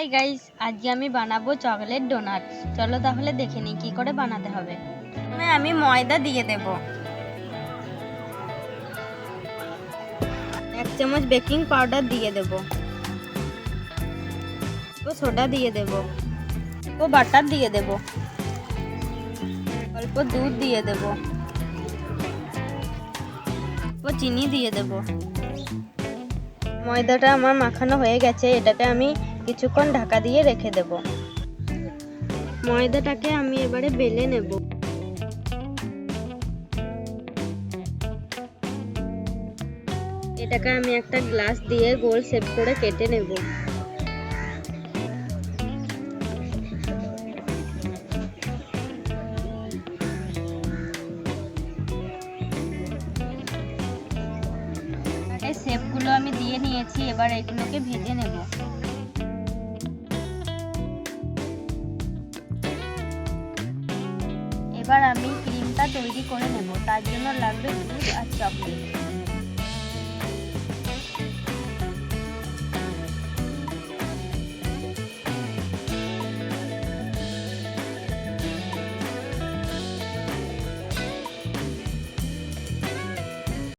Hi guys, আজকে আমি বানাবো চকলেট ডোনাট। চলো তাহলে দেখে নিই কি করে বানাতে হবে। প্রথমে আমি ময়দা দিয়ে দেব, 1 চামচ বেকিং পাউডার দিয়ে দেব, সোডা দিয়ে দেব, ও বাটার দিয়ে দেব, অল্প দুধ দিয়ে দেব, ও চিনি দিয়ে দেব। ময়দাটা আমার মাখানো হয়ে গেছে, এটাকে আমি কিছুক্ষণ ঢাকা দিয়ে রেখে দেব। ময়দাটাকে আমি এবারে বেলে নেব। এটাকে আমি একটা গ্লাস দিয়ে গোল শেপ করে কেটে নেব। এই শেপগুলো আমি দিয়ে নিয়েছি, এবার এগুলোকে ভেজে নেব। এবার আমি ক্রিমটা তৈরি করে নেব, তার জন্য লাগবে দুধ আর চকলেট।